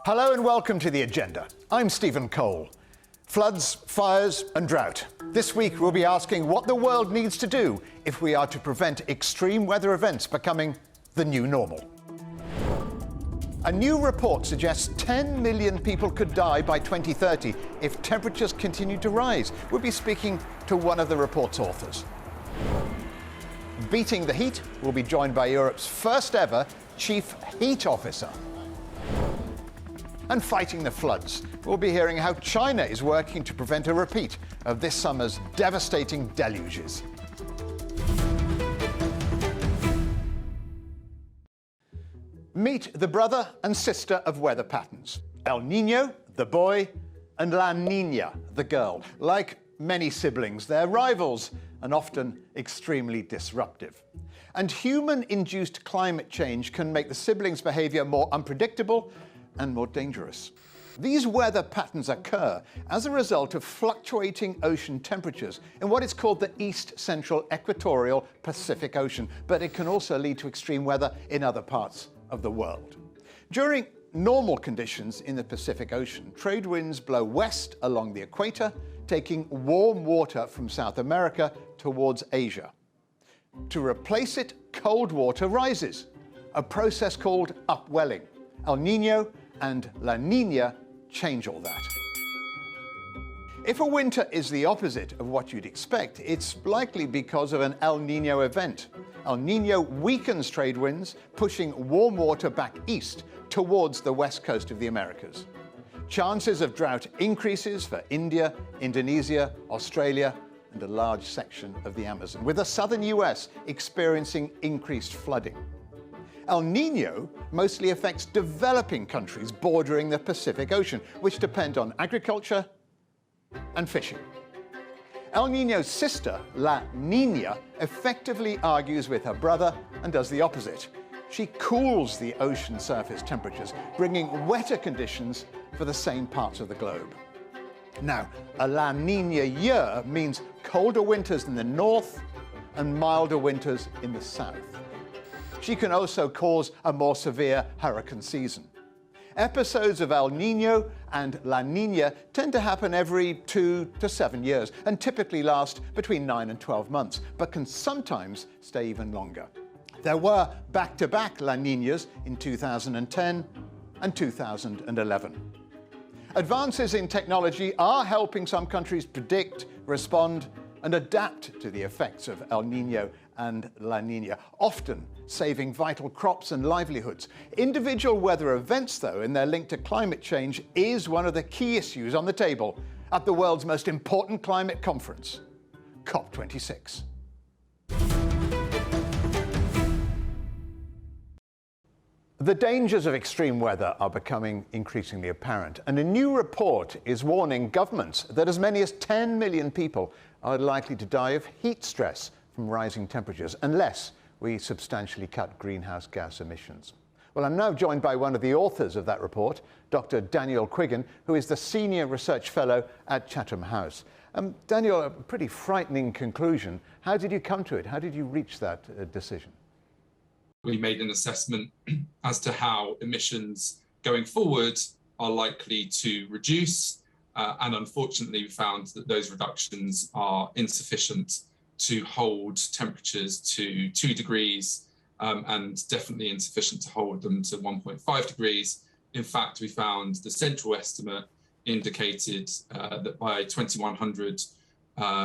Hello and welcome to The Agenda. I'm Stephen Cole. Floods, fires and drought. This week we'll be asking what the world needs to do if we are to prevent extreme weather events becoming the new normal. A new report suggests 10 million people could die by 2030 if temperatures continue to rise. We'll be speaking to one of the report's authors. Beating the heat, we'll be joined by Europe's first ever Chief Heat Officer. And fighting the floods, we'll be hearing how China is working to prevent a repeat of this summer's devastating deluges. Meet the brother and sister of weather patterns. El Niño, the boy, and La Niña, the girl. Like many siblings, they're rivals and often extremely disruptive. And human-induced climate change can make the siblings' behavior more unpredictable and more dangerous. These weather patterns occur as a result of fluctuating ocean temperatures in what is called the East Central Equatorial Pacific Ocean, but it can also lead to extreme weather in other parts of the world. During normal conditions in the Pacific Ocean, trade winds blow west along the equator, taking warm water from South America towards Asia. To replace it, cold water rises, a process called upwelling. El Niño and La Niña change all that. If a winter is the opposite of what you'd expect, it's likely because of an El Niño event. El Niño weakens trade winds, pushing warm water back east towards the west coast of the Americas. Chances of drought increases for India, Indonesia, Australia, and a large section of the Amazon, with the southern US experiencing increased flooding. El Niño mostly affects developing countries bordering the Pacific Ocean, which depend on agriculture and fishing. El Niño's sister, La Niña, effectively argues with her brother and does the opposite. She cools the ocean surface temperatures, bringing wetter conditions for the same parts of the globe. Now, a La Niña year means colder winters in the north and milder winters in the south. She can also cause a more severe hurricane season. Episodes of El Niño and La Niña tend to happen every 2 to 7 years and typically last between 9 and 12 months, but can sometimes stay even longer. There were back-to-back La Niñas in 2010 and 2011. Advances in technology are helping some countries predict, respond, and adapt to the effects of El Niño and La Niña, often saving vital crops and livelihoods. Individual weather events, though, and their link to climate change is one of the key issues on the table at the world's most important climate conference, COP26. The dangers of extreme weather are becoming increasingly apparent, and a new report is warning governments that as many as 10 million people are likely to die of heat stress from rising temperatures unless we substantially cut greenhouse gas emissions. Well, I'm now joined by one of the authors of that report, Dr Daniel Quiggin, who is the Senior Research Fellow at Chatham House. Daniel, a pretty frightening conclusion. How did you come to it? How did you reach that decision? We made an assessment as to how emissions going forward are likely to reduce, and unfortunately we found that those reductions are insufficient to hold temperatures to 2 degrees and definitely insufficient to hold them to 1.5 degrees. In fact, we found the central estimate indicated that by 2100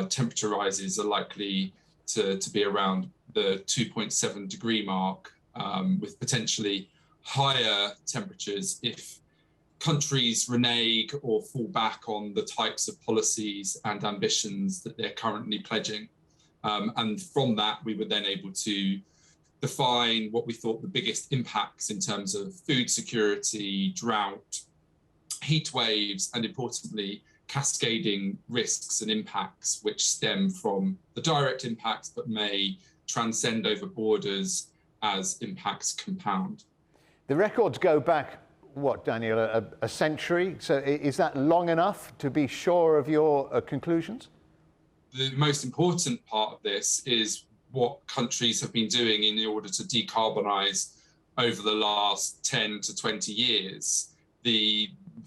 temperature rises are likely to be around the 2.7 degree mark, with potentially higher temperatures if countries renege or fall back on the types of policies and ambitions that they're currently pledging. And from that, we were then able to define what we thought the biggest impacts in terms of food security, drought, heat waves, and importantly, cascading risks and impacts which stem from the direct impacts but may transcend over borders as impacts compound. The records go back What, Daniel, a century? So is that long enough to be sure of your conclusions? The most important part of this is what countries have been doing in order to decarbonise over the last 10 to 20 years.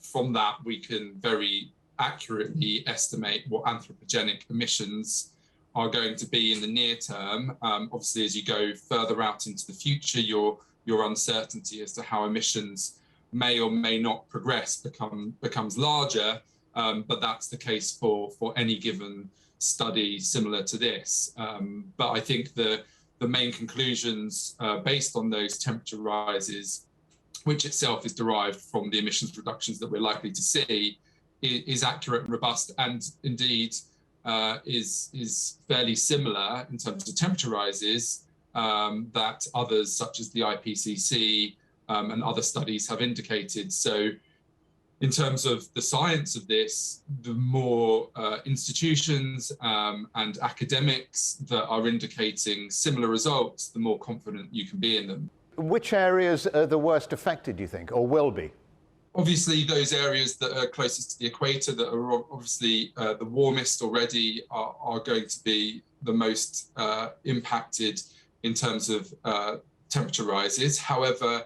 From that, we can very accurately estimate what anthropogenic emissions are going to be in the near term. Obviously, as you go further out into the future, your uncertainty as to how emissions may or may not progress becomes larger, but that's the case for any given study similar to this. But I think the main conclusions based on those temperature rises, which itself is derived from the emissions reductions that we're likely to see, is accurate and robust, and indeed is fairly similar in terms of temperature rises that others, such as the IPCC and other studies, have indicated. So in terms of the science of this, the more institutions and academics that are indicating similar results, the more confident you can be in them. Which areas are the worst affected, do you think, or will be? Obviously, those areas that are closest to the equator, that are obviously the warmest already, are going to be the most impacted in terms of temperature rises. However,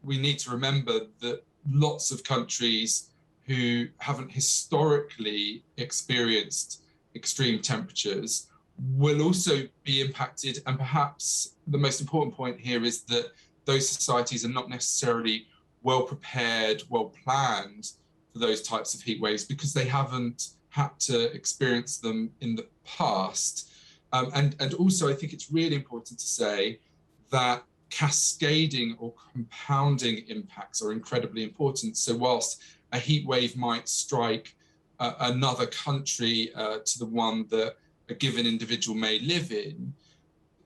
we need to remember that lots of countries who haven't historically experienced extreme temperatures will also be impacted. And perhaps the most important point here is that those societies are not necessarily well prepared, well planned for those types of heat waves because they haven't had to experience them in the past. And also, I think it's really important to say that cascading or compounding impacts are incredibly important. So whilst a heat wave might strike another country to the one that a given individual may live in,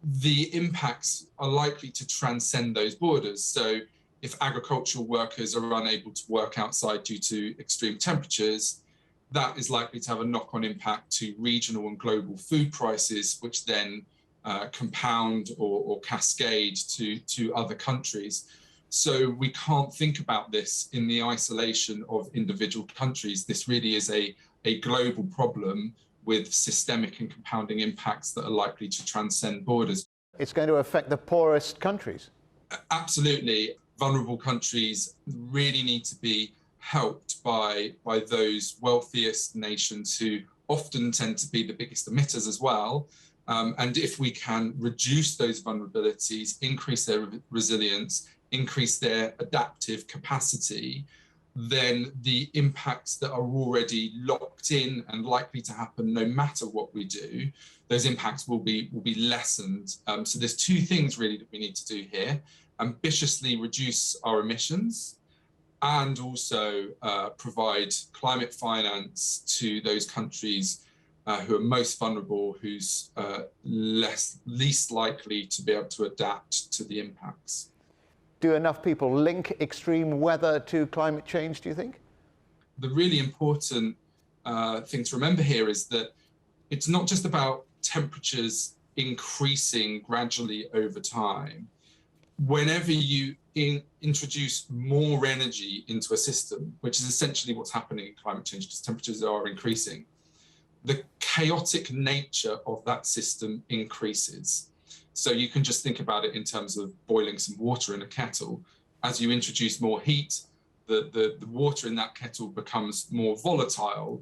the impacts are likely to transcend those borders. So if agricultural workers are unable to work outside due to extreme temperatures, that is likely to have a knock-on impact to regional and global food prices, which then compound or cascade to other countries. So we can't think about this in the isolation of individual countries. This really is a global problem with systemic and compounding impacts that are likely to transcend borders. It's going to affect the poorest countries. Absolutely. Vulnerable countries really need to be helped by those wealthiest nations who often tend to be the biggest emitters as well. And if we can reduce those vulnerabilities, increase their resilience, increase their adaptive capacity, then the impacts that are already locked in and likely to happen no matter what we do, those impacts will be lessened. So there's two things really that we need to do here: ambitiously reduce our emissions, and also provide climate finance to those countries who are most vulnerable, who's least likely to be able to adapt to the impacts. Do enough people link extreme weather to climate change, do you think? The really important thing to remember here is that it's not just about temperatures increasing gradually over time. Whenever you introduce more energy into a system, which is essentially what's happening in climate change because temperatures are increasing, the chaotic nature of that system increases. So you can just think about it in terms of boiling some water in a kettle. As you introduce more heat, the water in that kettle becomes more volatile,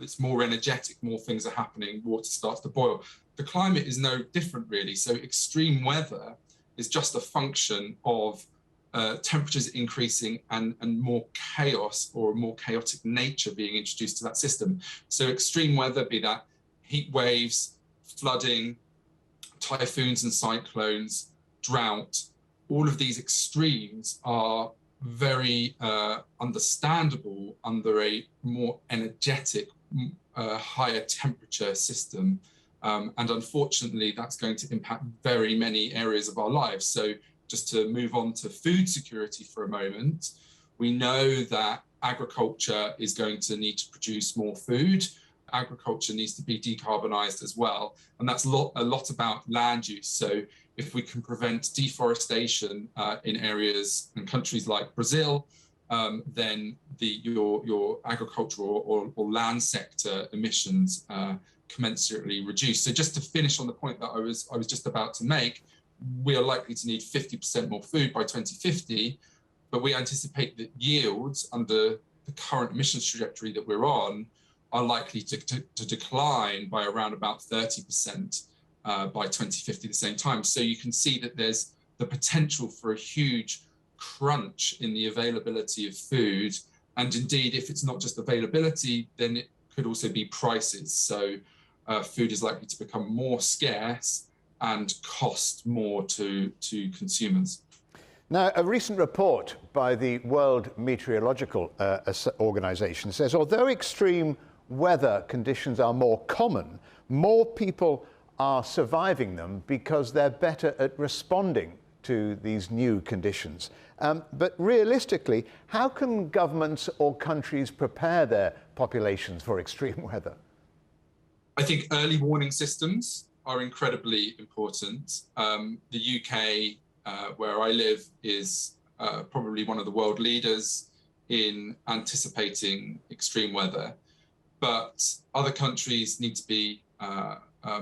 it's more energetic, more things are happening, water starts to boil. The climate is no different really. So extreme weather is just a function of temperatures increasing and more chaos or a more chaotic nature being introduced to that system. So extreme weather, be that heat waves, flooding, typhoons and cyclones, drought, all of these extremes are very understandable under a more energetic, higher temperature system. And unfortunately, that's going to impact very many areas of our lives. So just to move on to food security for a moment, we know that agriculture is going to need to produce more food. Agriculture needs to be decarbonised as well. And that's a lot about land use. So if we can prevent deforestation in areas and countries like Brazil, then your agricultural or land sector emissions commensurately reduce. So just to finish on the point that I was just about to make, we are likely to need 50% more food by 2050, but we anticipate that yields under the current emissions trajectory that we're on are likely to decline by around about 30% by 2050 at the same time. So you can see that there's the potential for a huge crunch in the availability of food. And indeed, if it's not just availability, then it could also be prices. So food is likely to become more scarce and cost more to consumers. Now, a recent report by the World Meteorological Organization says, although extreme weather conditions are more common, more people are surviving them because they're better at responding to these new conditions. But realistically, how can governments or countries prepare their populations for extreme weather? I think early warning systems are incredibly important. The UK, where I live, is probably one of the world leaders in anticipating extreme weather. But other countries need to be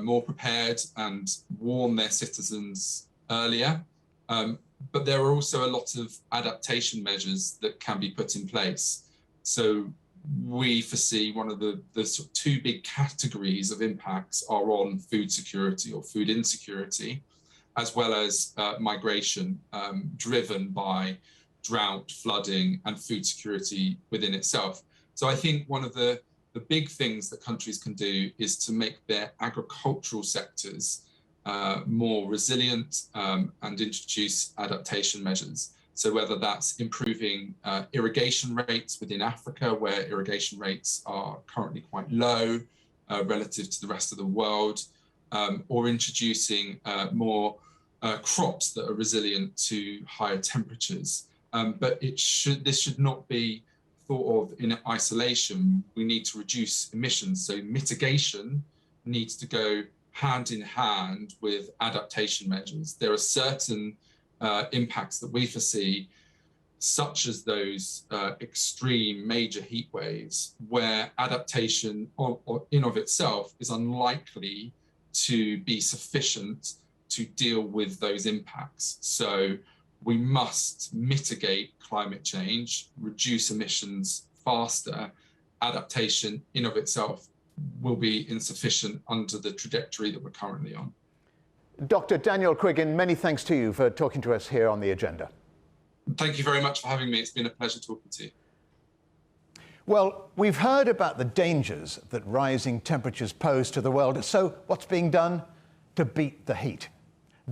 more prepared and warn their citizens earlier. But there are also a lot of adaptation measures that can be put in place. So we foresee one of the sort of two big categories of impacts are on food security or food insecurity, as well as migration driven by drought, flooding, and food security within itself. So I think one of the big things that countries can do is to make their agricultural sectors more resilient and introduce adaptation measures. So whether that's improving irrigation rates within Africa, where irrigation rates are currently quite low relative to the rest of the world, or introducing more crops that are resilient to higher temperatures. But this should not be thought of in isolation. We need to reduce emissions. So mitigation needs to go hand in hand with adaptation measures. There are certain impacts that we foresee, such as those extreme major heat waves, where adaptation in of itself is unlikely to be sufficient to deal with those impacts. So we must mitigate climate change, reduce emissions faster. Adaptation in of itself will be insufficient under the trajectory that we're currently on. Dr. Daniel Quiggin, many thanks to you for talking to us here on The Agenda. Thank you very much for having me. It's been a pleasure talking to you. Well, we've heard about the dangers that rising temperatures pose to the world. So what's being done to beat the heat?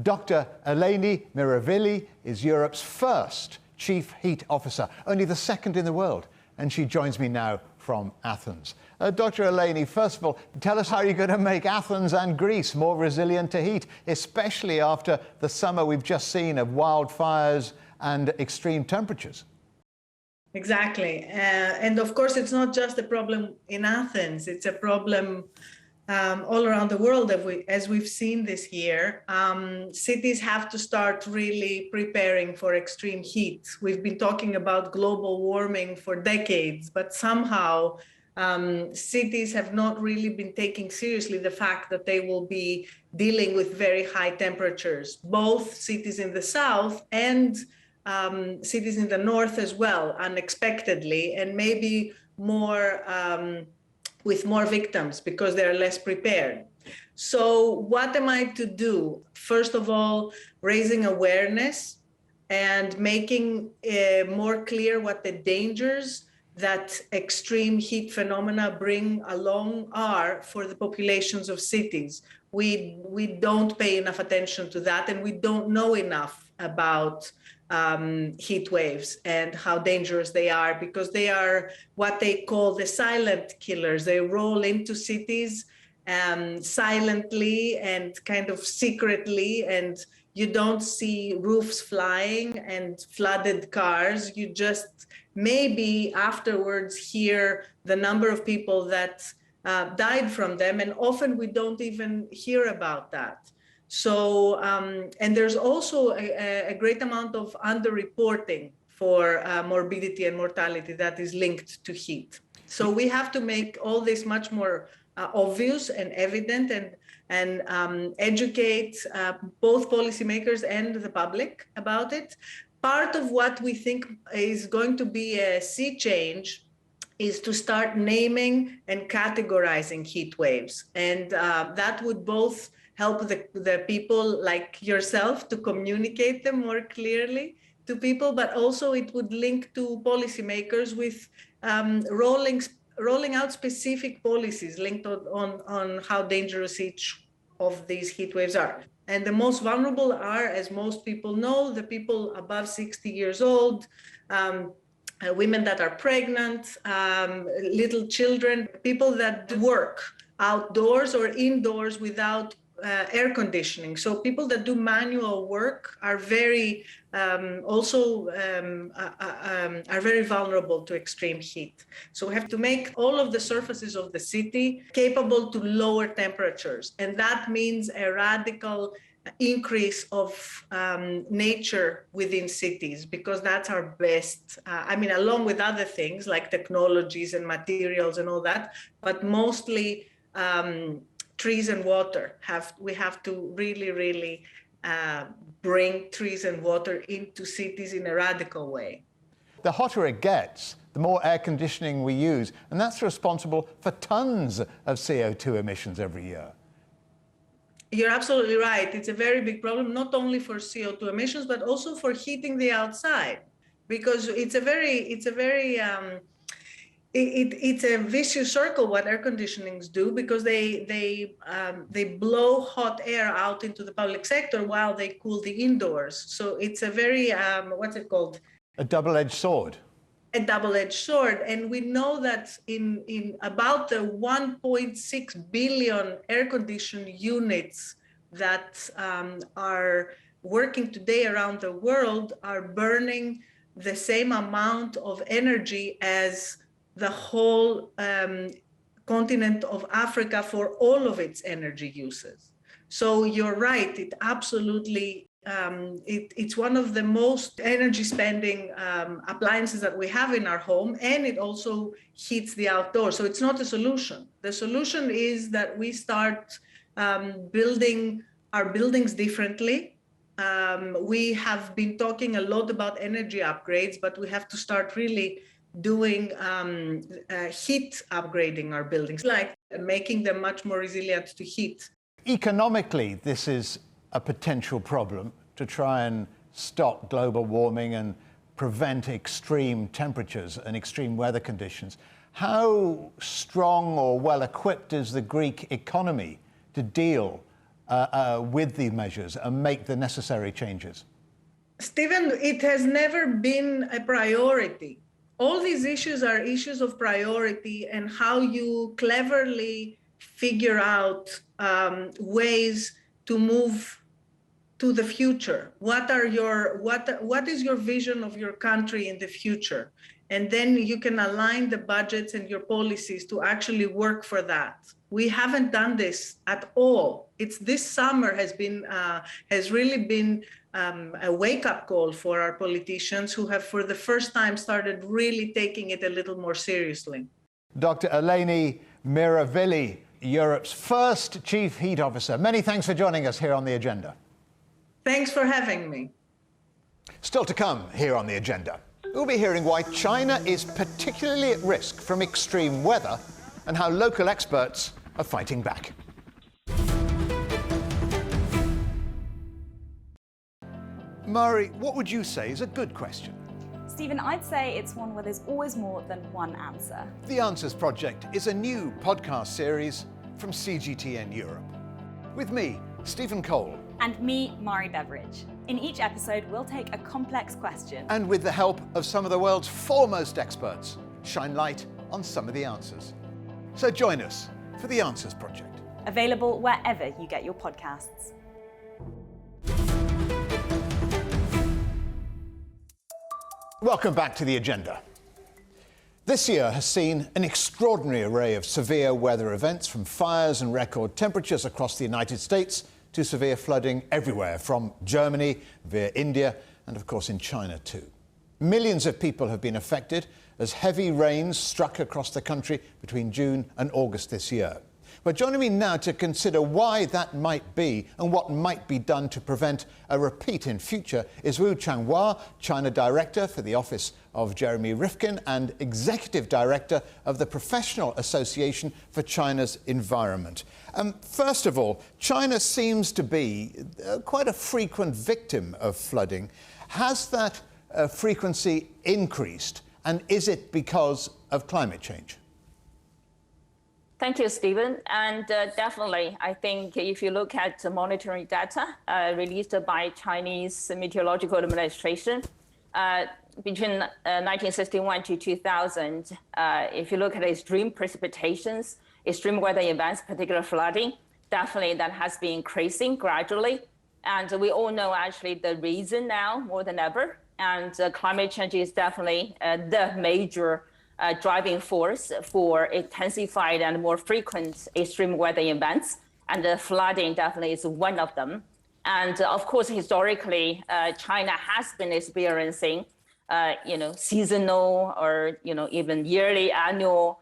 Dr. Eleni Miravilli is Europe's first chief heat officer, only the second in the world, and she joins me now from Athens. Dr. Eleni, first of all, tell us how you're going to make Athens and Greece more resilient to heat, especially after the summer we've just seen of wildfires and extreme temperatures. Exactly. And of course, it's not just a problem in Athens. It's a problem all around the world. As we've seen this year, cities have to start really preparing for extreme heat. We've been talking about global warming for decades, but somehow cities have not really been taking seriously the fact that they will be dealing with very high temperatures, both cities in the south and cities in the north as well, unexpectedly, and maybe more with more victims because they're less prepared. So what am I to do? First of all, raising awareness and making more clear what the dangers that extreme heat phenomena bring along are for the populations of cities. We don't pay enough attention to that, and we don't know enough about heat waves and how dangerous they are, because they are what they call the silent killers. They roll into cities silently and kind of secretly, and you don't see roofs flying and flooded cars. You just maybe afterwards hear the number of people that died from them, and often we don't even hear about that. So, and there's also a great amount of underreporting for morbidity and mortality that is linked to heat. So we have to make all this much more obvious and evident, and educate both policymakers and the public about it. Part of what we think is going to be a sea change is to start naming and categorizing heat waves. And that would both help the people like yourself to communicate them more clearly to people, but also it would link to policymakers with rolling out specific policies linked on how dangerous each of these heat waves are. And the most vulnerable are, as most people know, the people above 60 years old, women that are pregnant, little children, people that work outdoors or indoors without air conditioning. So people that do manual work are very are very vulnerable to extreme heat. So we have to make all of the surfaces of the city capable to lower temperatures. And that means a radical increase of nature within cities, because that's our best, along with other things like technologies and materials and all that, but mostly trees and water. We have to really bring trees and water into cities in a radical way. The hotter it gets, the more air conditioning we use, and that's responsible for tons of CO2 emissions every year. You're absolutely right. It's a very big problem, not only for CO2 emissions, but also for heating the outside, because it's a vicious circle what air conditionings do, because they blow hot air out into the public sector while they cool the indoors. So it's a very what's it called? A double-edged sword. A double-edged sword. And we know that in about the 1.6 billion air-conditioned units that are working today around the world are burning the same amount of energy as the whole continent of Africa for all of its energy uses. So you're right, it absolutely it's one of the most energy spending appliances that we have in our home, and it also heats the outdoors. So it's not a solution. The solution is that we start building our buildings differently. We have been talking a lot about energy upgrades, but we have to start really doing heat upgrading our buildings, like making them much more resilient to heat. Economically, this is a potential problem to try and stop global warming and prevent extreme temperatures and extreme weather conditions. How strong or well equipped is the Greek economy to deal with the measures and make the necessary changes? Stephen, it has never been a priority. All these issues are issues of priority and how you cleverly figure out ways to move to the future. What is your vision of your country in the future? And then you can align the budgets and your policies to actually work for that. We haven't done this at all. This summer has really been a wake-up call for our politicians, who have for the first time started really taking it a little more seriously. Dr. Eleni Miravilli, Europe's first Chief Heat Officer. Many thanks for joining us here on The Agenda. Thanks for having me. Still to come here on The Agenda, we'll be hearing why China is particularly at risk from extreme weather and how local experts are fighting back. Mari, what would you say is a good question? Stephen, I'd say it's one where there's always more than one answer. The Answers Project is a new podcast series from CGTN Europe. With me, Stephen Cole. And me, Mari Beveridge. In each episode, we'll take a complex question. And with the help of some of the world's foremost experts, shine light on some of the answers. So join us for The Answers Project. Available wherever you get your podcasts. Welcome back to The Agenda. This year has seen an extraordinary array of severe weather events, from fires and record temperatures across the United States to severe flooding everywhere, from Germany via India and, of course, in China too. Millions of people have been affected as heavy rains struck across the country between June and August this year. But joining me now to consider why that might be and what might be done to prevent a repeat in future is Wu Changhua, China Director for the Office of Jeremy Rifkin and Executive Director of the Professional Association for China's Environment. First of all, China seems to be quite a frequent victim of flooding. Has that frequency increased, and is it because of climate change? Thank you, Stephen. And definitely, I think if you look at the monitoring data released by Chinese Meteorological Administration, between 1961 to 2000, if you look at extreme precipitations, extreme weather events, particular flooding, definitely that has been increasing gradually. And we all know actually the reason now more than ever. And climate change is definitely the major driving force for intensified and more frequent extreme weather events. And the flooding definitely is one of them. And of course, historically, China has been experiencing, seasonal or, even yearly, annual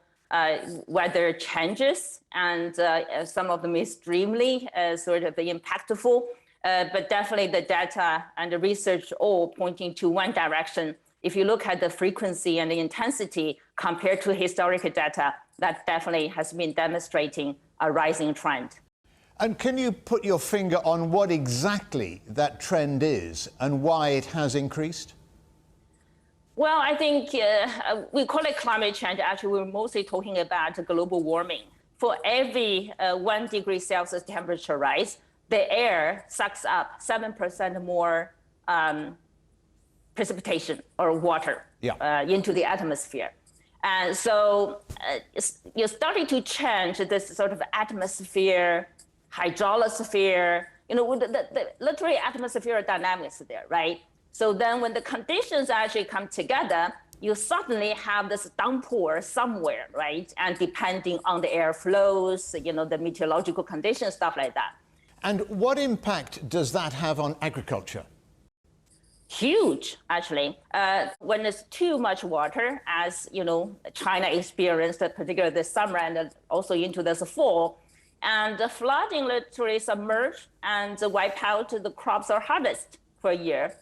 weather changes. And some of them extremely sort of impactful. But definitely the data and the research all pointing to one direction. If you look at the frequency and the intensity compared to historical data, that definitely has been demonstrating a rising trend. And can you put your finger on what exactly that trend is and why it has increased? Well, I think we call it climate change. Actually, we're mostly talking about global warming. For every 1 degree Celsius temperature rise, the air sucks up 7% more precipitation or water into the atmosphere. And so you're starting to change this sort of atmosphere, hydrosphere, the literally atmospheric dynamics there, right? So then when the conditions actually come together, you suddenly have this downpour somewhere, right? And depending on the air flows, the meteorological conditions, stuff like that. And what impact does that have on agriculture? Huge, actually. When there's too much water, as China experienced, particularly this summer and also into this fall, and the flooding literally submerge and wipe out the crops or harvest for a year.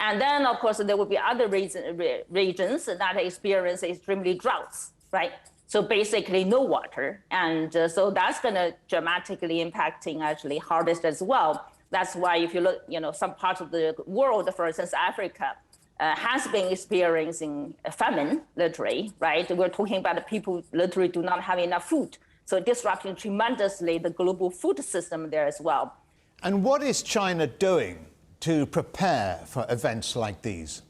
And then, of course, there will be other regions that experience extremely droughts, right? So basically no water. And so that's going to dramatically impacting actually harvest as well. That's why if you look, some parts of the world, for instance, Africa, has been experiencing a famine, literally, right? We're talking about the people literally do not have enough food. So disrupting tremendously the global food system there as well. And what is China doing to prepare for events like these?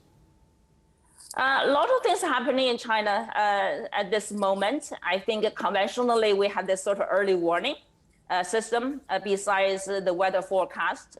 A lot of things happening in China at this moment. I think conventionally we have this sort of early warning system besides the weather forecast,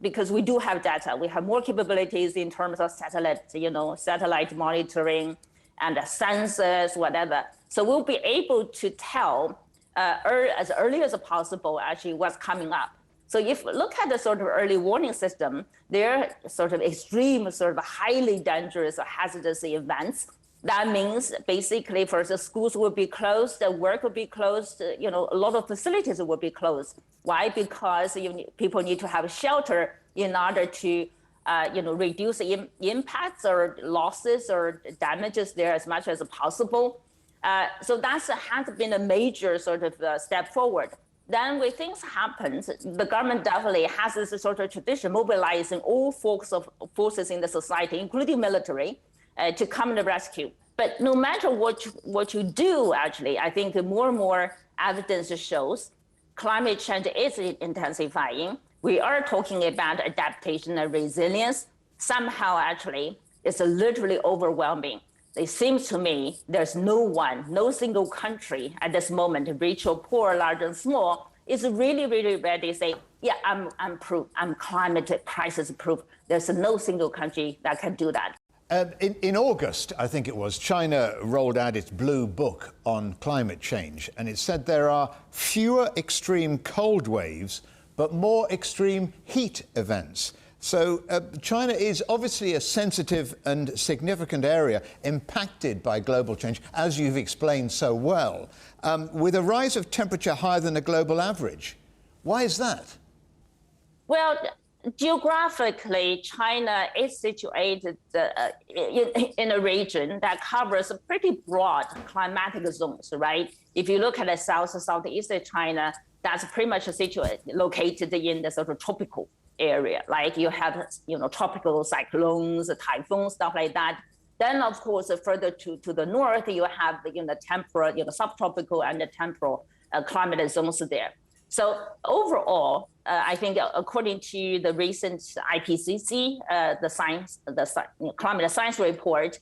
because we do have data. We have more capabilities in terms of satellite monitoring and sensors, whatever. So we'll be able to tell as early as possible actually what's coming up. So if you look at the sort of early warning system, they're sort of extreme, sort of highly dangerous or hazardous events. That means basically first the schools will be closed, the work will be closed, a lot of facilities will be closed. Why? Because people need to have shelter in order to reduce the impacts or losses or damages there as much as possible. So that has been a major sort of step forward. Then when things happen, the government definitely has this sort of tradition, mobilizing all forces in the society, including military, to come to rescue. But no matter what you do, actually, I think more and more evidence shows climate change is intensifying. We are talking about adaptation and resilience. Somehow, actually, it's literally overwhelming. It seems to me there's no single country at this moment, rich or poor, large and small, is really, really ready to say, yeah, I'm proof, I'm climate crisis proof. There's no single country that can do that. In August, I think it was, China rolled out its blue book on climate change, and it said there are fewer extreme cold waves, but more extreme heat events. So China is obviously a sensitive and significant area impacted by global change, as you've explained so well, with a rise of temperature higher than the global average. Why is that? Well, geographically, China is situated in a region that covers pretty broad climatic zones, right? If you look at the southeast China, that's pretty much located in the sort of tropical area. Like you have, tropical cyclones, typhoons, stuff like that. Then, of course, further to the north, you have the temperate, subtropical and the temporal climate zones there. So overall, I think according to the recent IPCC, the climate science report,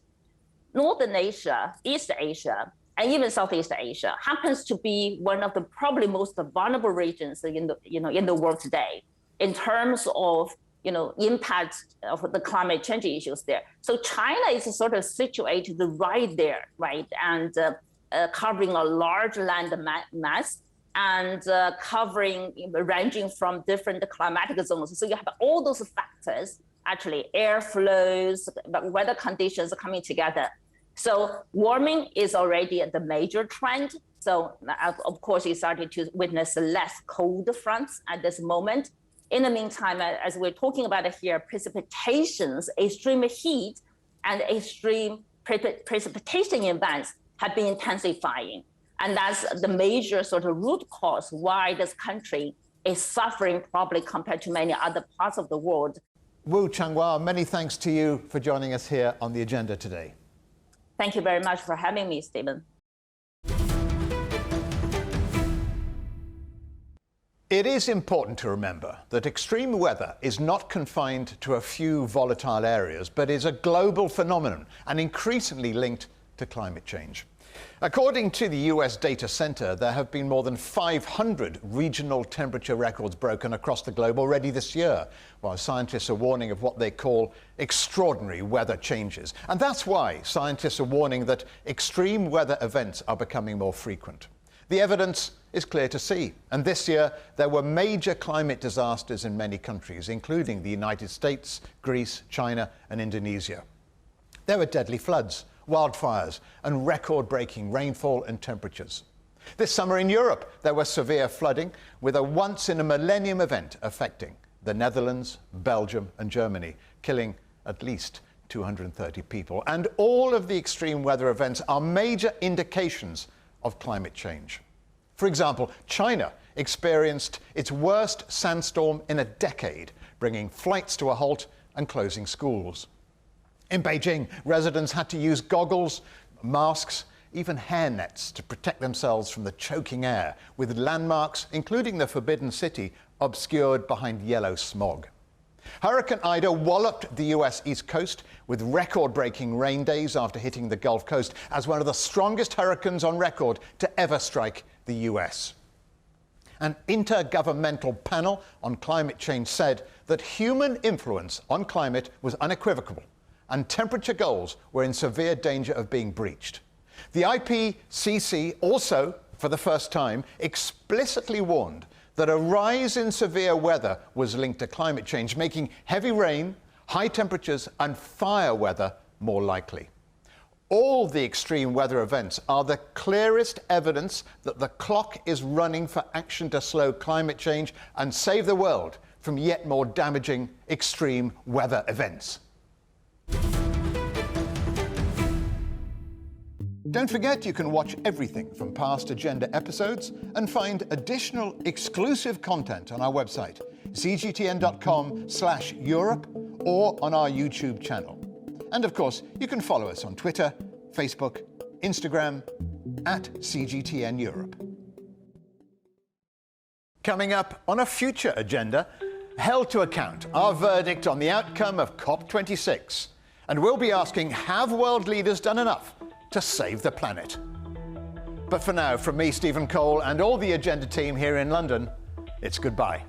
Northern Asia, East Asia, and even Southeast Asia happens to be one of the probably most vulnerable regions in the world today, in terms of impact of the climate change issues there. So China is sort of situated right there, right, and covering a large land mass and ranging from different climatic zones. So you have all those factors, actually air flows, weather conditions coming together. So warming is already the major trend. So of course, you started to witness less cold fronts at this moment. In the meantime, as we're talking about it here, precipitations, extreme heat and extreme precipitation events have been intensifying. And that's the major sort of root cause why this country is suffering probably compared to many other parts of the world. Wu Changhua, many thanks to you for joining us here on The Agenda today. Thank you very much for having me, Stephen. It is important to remember that extreme weather is not confined to a few volatile areas, but is a global phenomenon and increasingly linked to climate change. According to the US Data Center, there have been more than 500 regional temperature records broken across the globe already this year, while scientists are warning of what they call extraordinary weather changes. And that's why scientists are warning that extreme weather events are becoming more frequent. The evidence is clear to see, and this year there were major climate disasters in many countries, including the United States, Greece, China, and Indonesia. There were deadly floods, wildfires, and record-breaking rainfall and temperatures. This summer in Europe, there was severe flooding, with a once-in-a-millennium event affecting the Netherlands, Belgium, and Germany, killing at least 230 people. And all of the extreme weather events are major indications of climate change. For example, China experienced its worst sandstorm in a decade, bringing flights to a halt and closing schools. In Beijing, residents had to use goggles, masks, even hairnets to protect themselves from the choking air, with landmarks, including the Forbidden City, obscured behind yellow smog. Hurricane Ida walloped the US East Coast with record-breaking rain days after hitting the Gulf Coast as one of the strongest hurricanes on record to ever strike the US. An intergovernmental panel on climate change said that human influence on climate was unequivocal, and temperature goals were in severe danger of being breached. The IPCC also, for the first time, explicitly warned that a rise in severe weather was linked to climate change, making heavy rain, high temperatures, and fire weather more likely. All the extreme weather events are the clearest evidence that the clock is running for action to slow climate change and save the world from yet more damaging extreme weather events. Don't forget you can watch everything from past Agenda episodes and find additional exclusive content on our website, cgtn.com/Europe, or on our YouTube channel. And of course, you can follow us on Twitter, Facebook, Instagram, @CGTN Europe. Coming up on a future Agenda, held to account our verdict on the outcome of COP26. And we'll be asking, have world leaders done enough to save the planet? But for now, from me, Stephen Cole, and all the Agenda team here in London, it's goodbye.